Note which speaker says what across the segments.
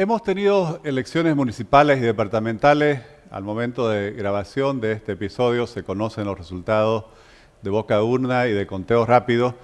Speaker 1: Hemos tenido elecciones municipales y departamentales. Al momento de grabación de este episodio se conocen los resultados de boca de urna y de conteo rápido.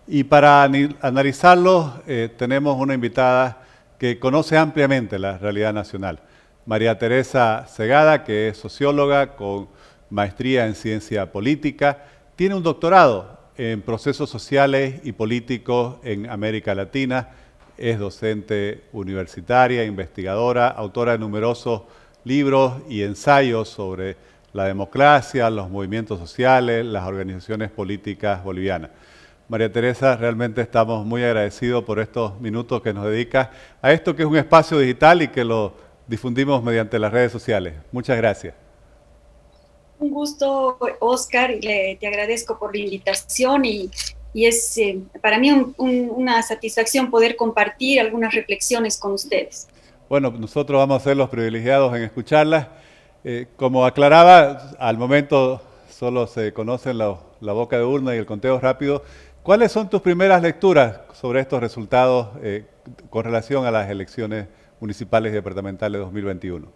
Speaker 1: Y para analizarlos tenemos una invitada que conoce ampliamente la realidad nacional. María Teresa Segada, que es socióloga con maestría en ciencia política, tiene un doctorado en procesos sociales y políticos en América Latina. Es docente universitaria, investigadora, autora de numerosos libros y ensayos sobre la democracia, los movimientos sociales, las organizaciones políticas bolivianas. María Teresa, realmente estamos muy agradecidos por estos minutos que nos dedicas a esto que es un espacio digital y que lo difundimos mediante las redes sociales. Muchas gracias.
Speaker 2: Un gusto, Oscar, y te agradezco por la invitación y es para mí una satisfacción poder compartir algunas reflexiones con ustedes.
Speaker 1: Bueno, nosotros vamos a ser los privilegiados en escucharlas. Como aclaraba, al momento solo se conocen la boca de urna y el conteo rápido. ¿Cuáles son tus primeras lecturas sobre estos resultados con relación a las elecciones municipales y departamentales 2021?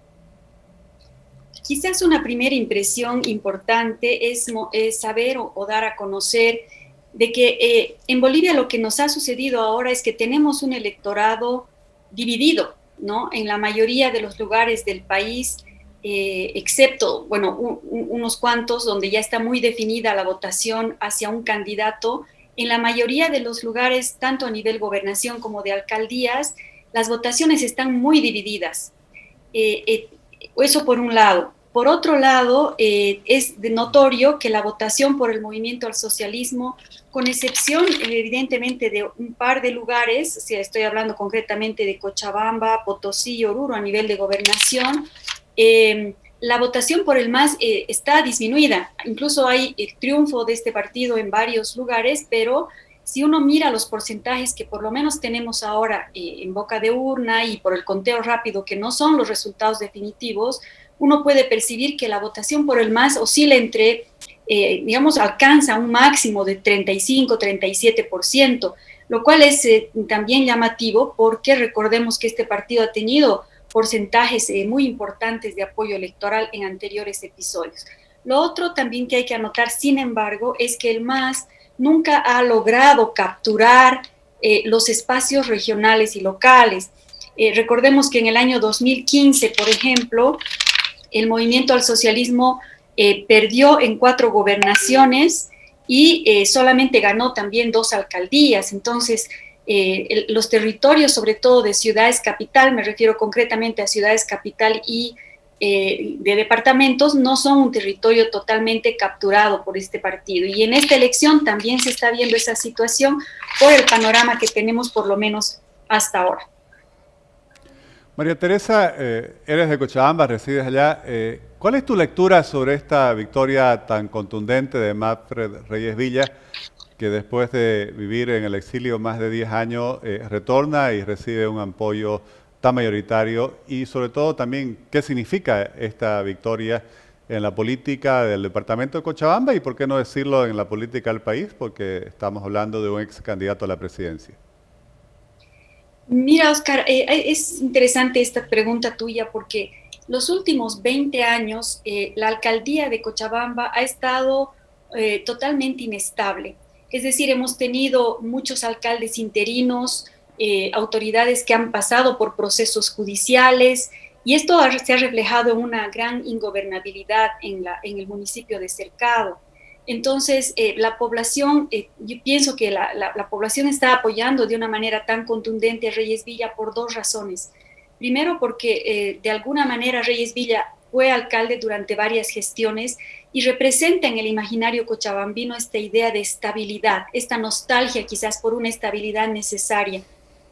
Speaker 2: Quizás una primera impresión importante es saber o dar a conocer de que en Bolivia lo que nos ha sucedido ahora es que tenemos un electorado dividido, ¿no? En la mayoría de los lugares del país, excepto, bueno, unos cuantos donde ya está muy definida la votación hacia un candidato. En la mayoría de los lugares, tanto a nivel gobernación como de alcaldías, las votaciones están muy divididas. Eh, eh, Eso por un lado. Por otro lado, es notorio que la votación por el movimiento al socialismo, con excepción evidentemente de un par de lugares, si estoy hablando concretamente de Cochabamba, Potosí y Oruro a nivel de gobernación, la votación por el MAS está disminuida. Incluso hay el triunfo de este partido en varios lugares, pero si uno mira los porcentajes que por lo menos tenemos ahora en boca de urna y por el conteo rápido, que no son los resultados definitivos, uno puede percibir que la votación por el MAS oscila entre, digamos, alcanza un máximo de 35-37%, lo cual es también llamativo porque recordemos que este partido ha tenido porcentajes muy importantes de apoyo electoral en anteriores episodios. Lo otro también que hay que anotar, sin embargo, es que el MAS nunca ha logrado capturar los espacios regionales y locales. Recordemos que en el año 2015, por ejemplo, el movimiento al socialismo perdió en 4 gobernaciones y solamente ganó también 2 alcaldías. Entonces, los territorios, sobre todo de ciudades capital, me refiero concretamente a ciudades capital y de departamentos, no son un territorio totalmente capturado por este partido. Y en esta elección también se está viendo esa situación por el panorama que tenemos por lo menos hasta ahora.
Speaker 1: María Teresa, eres de Cochabamba, resides allá. ¿Cuál es tu lectura sobre esta victoria tan contundente de Manfred Reyes Villa, que después de vivir en el exilio más de 10 años retorna y recibe un apoyo tan mayoritario? Y sobre todo también, ¿qué significa esta victoria en la política del departamento de Cochabamba y por qué no decirlo en la política del país? Porque estamos hablando de un ex candidato a la presidencia.
Speaker 2: Mira, Oscar, es interesante esta pregunta tuya porque los últimos 20 años la alcaldía de Cochabamba ha estado totalmente inestable. Es decir, hemos tenido muchos alcaldes interinos, autoridades que han pasado por procesos judiciales y esto se ha reflejado en una gran ingobernabilidad en el municipio de Cercado. Entonces, la población, yo pienso que la población está apoyando de una manera tan contundente a Reyes Villa por 2 razones. Primero, porque de alguna manera Reyes Villa fue alcalde durante varias gestiones y representa en el imaginario cochabambino esta idea de estabilidad, esta nostalgia quizás por una estabilidad necesaria.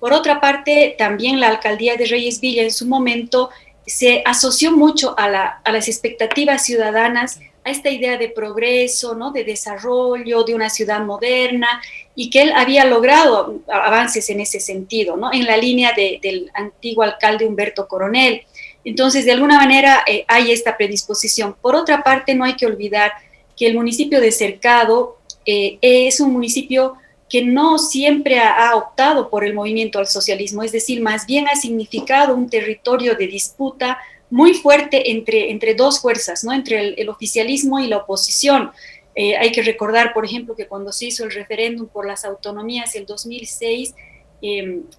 Speaker 2: Por otra parte, también la alcaldía de Reyes Villa en su momento se asoció mucho a las expectativas ciudadanas, a esta idea de progreso, ¿no? De desarrollo, de una ciudad moderna, y que él había logrado avances en ese sentido, ¿no? En la línea del antiguo alcalde Humberto Coronel. Entonces, de alguna manera hay esta predisposición. Por otra parte, no hay que olvidar que el municipio de Cercado es un municipio que no siempre ha optado por el movimiento al socialismo, es decir, más bien ha significado un territorio de disputa muy fuerte entre dos fuerzas, ¿no? Entre el oficialismo y la oposición. Hay que recordar, por ejemplo, que cuando se hizo el referéndum por las autonomías en 2006,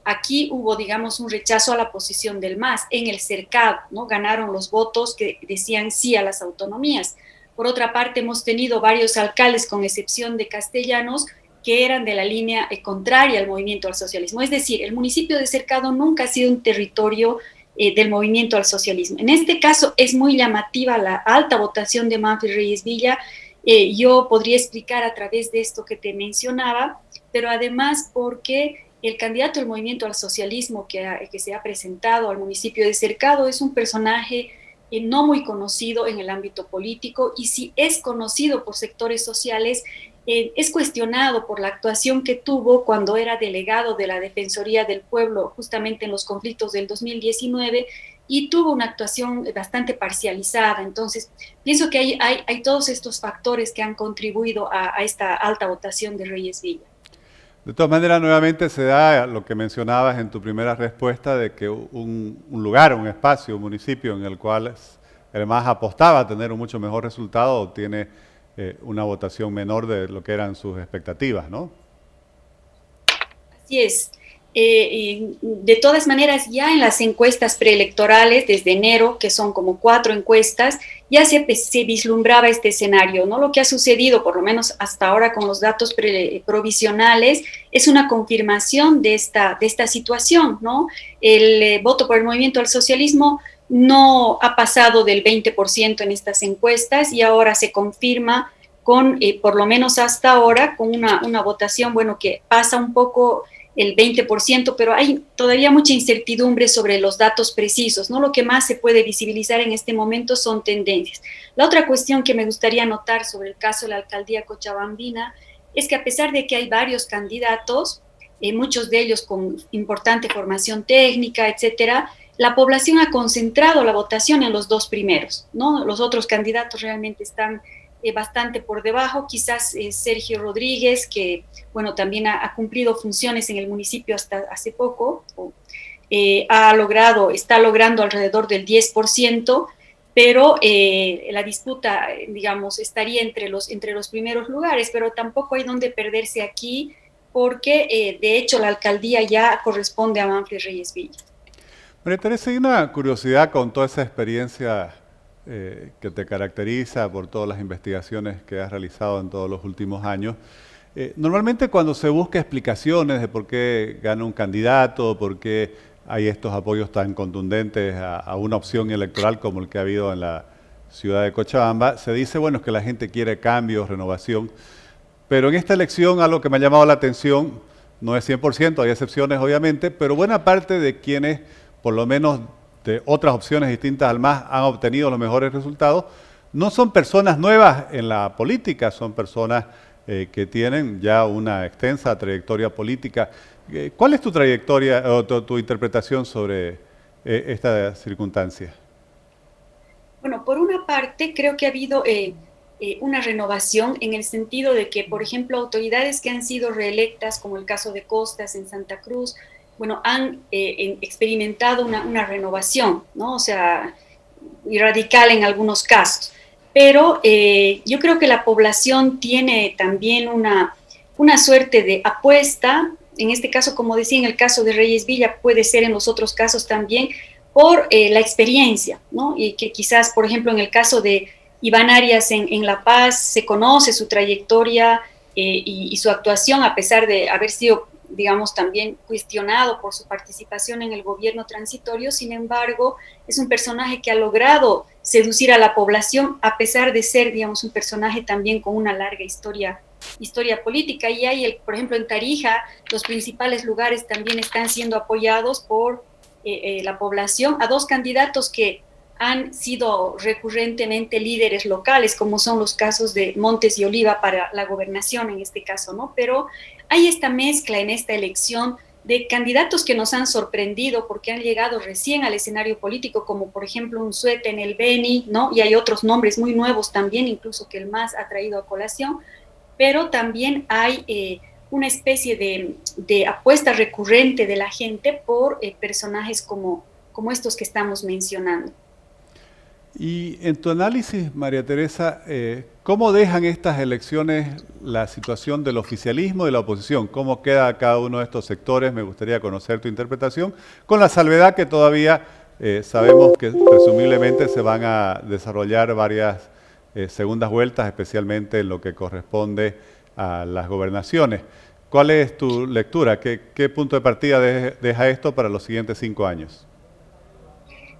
Speaker 2: aquí hubo, digamos, un rechazo a la posición del MAS en el cercado, ¿no? Ganaron los votos que decían sí a las autonomías. Por otra parte, hemos tenido varios alcaldes, con excepción de Castellanos, que eran de la línea contraria al movimiento al socialismo. Es decir, el municipio de Cercado nunca ha sido un territorio del movimiento al socialismo. En este caso es muy llamativa la alta votación de Manfred Reyes Villa. Yo podría explicar a través de esto que te mencionaba, pero además porque el candidato del movimiento al socialismo que se ha presentado al municipio de Cercado es un personaje no muy conocido en el ámbito político, y si es conocido por sectores sociales, es cuestionado por la actuación que tuvo cuando era delegado de la Defensoría del Pueblo justamente en los conflictos del 2019, y tuvo una actuación bastante parcializada. Entonces, pienso que hay todos estos factores que han contribuido a esta alta votación de Reyes Villa.
Speaker 1: De todas maneras, nuevamente se da lo que mencionabas en tu primera respuesta, de que un lugar, un espacio, un municipio en el cual el MAS apostaba a tener un mucho mejor resultado, obtiene una votación menor de lo que eran sus expectativas, ¿no?
Speaker 2: Así es. De todas maneras, ya en las encuestas preelectorales desde enero, que son como 4 encuestas, ya se vislumbraba este escenario, ¿no? Lo que ha sucedido, por lo menos hasta ahora con los datos provisionales, es una confirmación de esta situación, ¿no? El voto por el movimiento al socialismo no ha pasado del 20% en estas encuestas, y ahora se confirma con, por lo menos hasta ahora, con una votación, bueno, que pasa un poco el 20%, pero hay todavía mucha incertidumbre sobre los datos precisos, ¿no? Lo que más se puede visibilizar en este momento son tendencias. La otra cuestión que me gustaría notar sobre el caso de la alcaldía cochabambina es que, a pesar de que hay varios candidatos, muchos de ellos con importante formación técnica, etcétera, la población ha concentrado la votación en los dos primeros, ¿no? Los otros candidatos realmente están bastante por debajo. Quizás Sergio Rodríguez, que bueno, también ha cumplido funciones en el municipio hasta hace poco, está logrando alrededor del 10%, pero la disputa, digamos, estaría entre los primeros lugares, pero tampoco hay donde perderse aquí, porque de hecho la alcaldía ya corresponde a Manfred Reyes Villa.
Speaker 1: María Teresa, hay una curiosidad con toda esa experiencia que te caracteriza por todas las investigaciones que has realizado en todos los últimos años. Normalmente cuando se busca explicaciones de por qué gana un candidato, por qué hay estos apoyos tan contundentes a una opción electoral como el que ha habido en la ciudad de Cochabamba, se dice, bueno, es que la gente quiere cambios, renovación, pero en esta elección algo que me ha llamado la atención, no es 100%, hay excepciones obviamente, pero buena parte de quienes, por lo menos de otras opciones distintas al MAS, han obtenido los mejores resultados, no son personas nuevas en la política, son personas que tienen ya una extensa trayectoria política. ¿Cuál es tu trayectoria o tu interpretación sobre esta circunstancia?
Speaker 2: Bueno, por una parte, creo que ha habido una renovación en el sentido de que, por ejemplo, autoridades que han sido reelectas, como el caso de Costas en Santa Cruz, bueno, han experimentado una renovación, ¿no? O sea, radical en algunos casos. Pero yo creo que la población tiene también una suerte de apuesta, en este caso, como decía, en el caso de Reyes Villa, puede ser en los otros casos también, por la experiencia, ¿no? Y que quizás, por ejemplo, en el caso de Iván Arias en La Paz, se conoce su trayectoria y su actuación, a pesar de haber sido, digamos, también cuestionado por su participación en el gobierno transitorio. Sin embargo, es un personaje que ha logrado seducir a la población, a pesar de ser, digamos, un personaje también con una larga historia política. Y hay, por ejemplo, en Tarija, los principales lugares también están siendo apoyados por la población, a dos candidatos que han sido recurrentemente líderes locales, como son los casos de Montes y Oliva para la gobernación en este caso, ¿no? Pero hay esta mezcla en esta elección de candidatos que nos han sorprendido porque han llegado recién al escenario político, como por ejemplo Unzueta en el Beni, ¿no? Y hay otros nombres muy nuevos también, incluso que el MAS ha traído a colación, pero también hay una especie de apuesta recurrente de la gente por personajes como estos que estamos mencionando.
Speaker 1: Y en tu análisis, María Teresa, ¿cómo dejan estas elecciones la situación del oficialismo y de la oposición? ¿Cómo queda cada uno de estos sectores? Me gustaría conocer tu interpretación, con la salvedad que todavía sabemos que presumiblemente se van a desarrollar varias segundas vueltas, especialmente en lo que corresponde a las gobernaciones. ¿Cuál es tu lectura? ¿Qué punto de partida deja esto para los siguientes 5 años?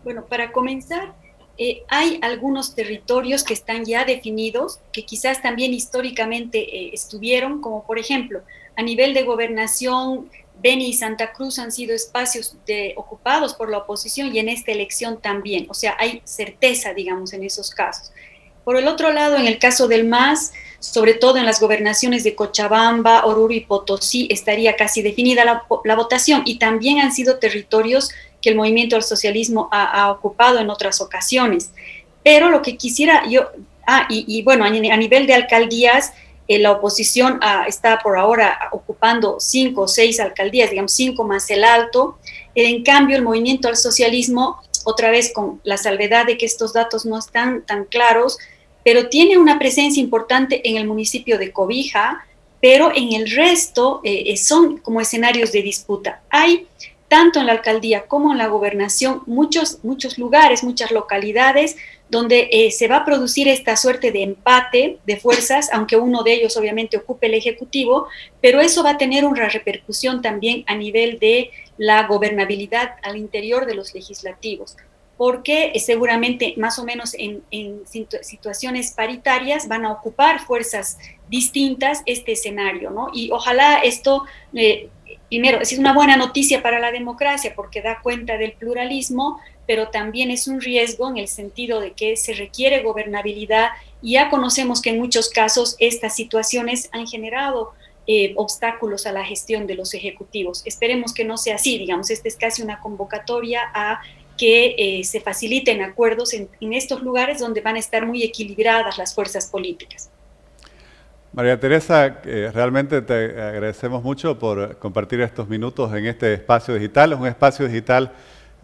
Speaker 2: Bueno, para comenzar, hay algunos territorios que están ya definidos, que quizás también históricamente estuvieron, como por ejemplo, a nivel de gobernación, Beni y Santa Cruz han sido espacios ocupados por la oposición y en esta elección también. O sea, hay certeza, digamos, en esos casos. Por el otro lado, en el caso del MAS, sobre todo en las gobernaciones de Cochabamba, Oruro y Potosí, estaría casi definida la votación, y también han sido territorios que el movimiento al socialismo ha ocupado en otras ocasiones. Pero lo que quisiera yo, bueno, a nivel de alcaldías, la oposición está por ahora ocupando 5 o 6 alcaldías, digamos 5 más el Alto. En cambio, el movimiento al socialismo, otra vez con la salvedad de que estos datos no están tan claros, pero tiene una presencia importante en el municipio de Cobija, pero en el resto son como escenarios de disputa. Hay, tanto en la alcaldía como en la gobernación, muchos lugares, muchas localidades donde se va a producir esta suerte de empate de fuerzas, aunque uno de ellos obviamente ocupe el Ejecutivo, pero eso va a tener una repercusión también a nivel de la gobernabilidad al interior de los legislativos, porque seguramente más o menos en situaciones paritarias van a ocupar fuerzas distintas este escenario, ¿no? Y ojalá esto, primero, es una buena noticia para la democracia porque da cuenta del pluralismo, pero también es un riesgo en el sentido de que se requiere gobernabilidad, y ya conocemos que en muchos casos estas situaciones han generado obstáculos a la gestión de los ejecutivos. Esperemos que no sea así, digamos, esta es casi una convocatoria a que se faciliten acuerdos en estos lugares donde van a estar muy equilibradas las fuerzas políticas.
Speaker 1: María Teresa, realmente te agradecemos mucho por compartir estos minutos en este espacio digital. Es un espacio digital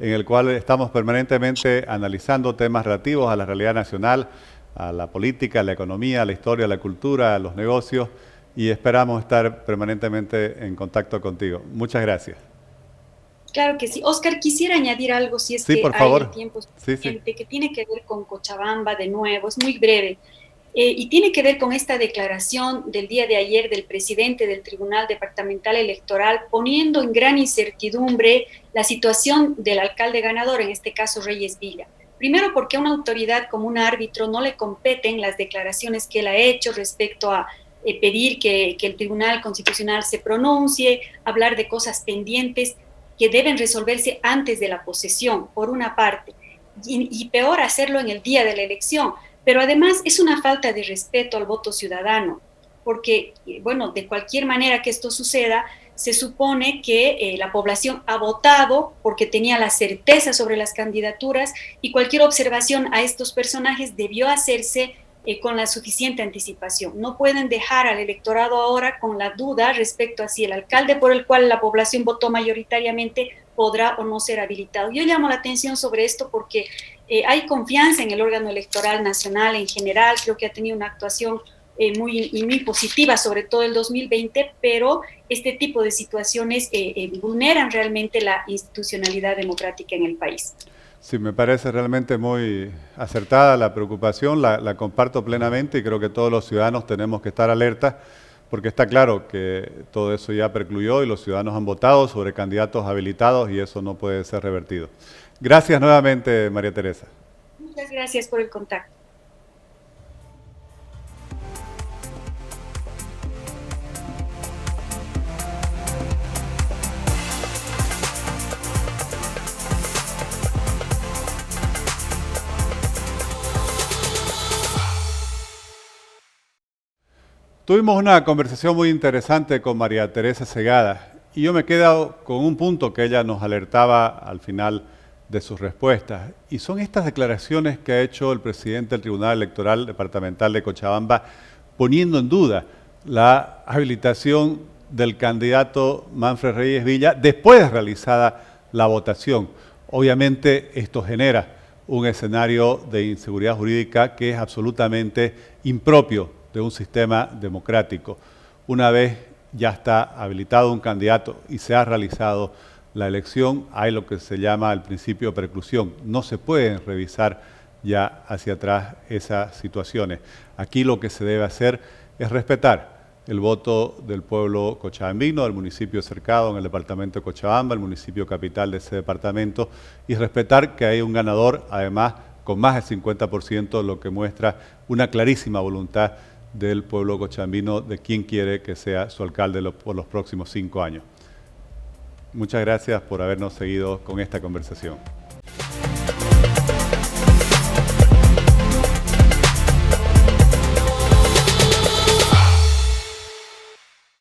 Speaker 1: en el cual estamos permanentemente analizando temas relativos a la realidad nacional, a la política, a la economía, a la historia, a la cultura, a los negocios, y esperamos estar permanentemente en contacto contigo. Muchas gracias.
Speaker 2: Claro que sí. Oscar, quisiera añadir algo, si es
Speaker 1: sí,
Speaker 2: que
Speaker 1: por
Speaker 2: hay
Speaker 1: favor.
Speaker 2: el tiempo
Speaker 1: Sí,
Speaker 2: suficiente,
Speaker 1: sí.
Speaker 2: que tiene que ver con Cochabamba de nuevo, es muy breve. Y tiene que ver con esta declaración del día de ayer del presidente del Tribunal Departamental Electoral, poniendo en gran incertidumbre la situación del alcalde ganador, en este caso Reyes Villa. Primero, porque a una autoridad como un árbitro no le competen las declaraciones que él ha hecho respecto a pedir que el Tribunal Constitucional se pronuncie, hablar de cosas pendientes que deben resolverse antes de la posesión, por una parte, y peor hacerlo en el día de la elección. Pero además es una falta de respeto al voto ciudadano, porque, bueno, de cualquier manera que esto suceda, se supone que la población ha votado porque tenía la certeza sobre las candidaturas, y cualquier observación a estos personajes debió hacerse con la suficiente anticipación. No pueden dejar al electorado ahora con la duda respecto a si el alcalde por el cual la población votó mayoritariamente podrá o no ser habilitado. Yo llamo la atención sobre esto porque hay confianza en el órgano electoral nacional en general, creo que ha tenido una actuación muy positiva, sobre todo el 2020, pero este tipo de situaciones vulneran realmente la institucionalidad democrática en el país.
Speaker 1: Sí, me parece realmente muy acertada la preocupación, la comparto plenamente, y creo que todos los ciudadanos tenemos que estar alerta, porque está claro que todo eso ya precluyó y los ciudadanos han votado sobre candidatos habilitados y eso no puede ser revertido. Gracias nuevamente, María Teresa.
Speaker 2: Muchas gracias por el contacto.
Speaker 1: Tuvimos una conversación muy interesante con María Teresa Segada y yo me he quedado con un punto que ella nos alertaba al final de sus respuestas, y son estas declaraciones que ha hecho el presidente del Tribunal Electoral Departamental de Cochabamba, poniendo en duda la habilitación del candidato Manfred Reyes Villa después de realizada la votación. Obviamente esto genera un escenario de inseguridad jurídica que es absolutamente impropio de un sistema democrático. Una vez ya está habilitado un candidato y se ha realizado la elección, hay lo que se llama el principio de preclusión. No se pueden revisar ya hacia atrás esas situaciones. Aquí lo que se debe hacer es respetar el voto del pueblo cochabambino, del municipio cercado en el departamento de Cochabamba, el municipio capital de ese departamento, y respetar que hay un ganador, además, con más del 50%, lo que muestra una clarísima voluntad del pueblo cochabambino de quién quiere que sea su alcalde por los próximos 5 años. Muchas gracias por habernos seguido con esta conversación.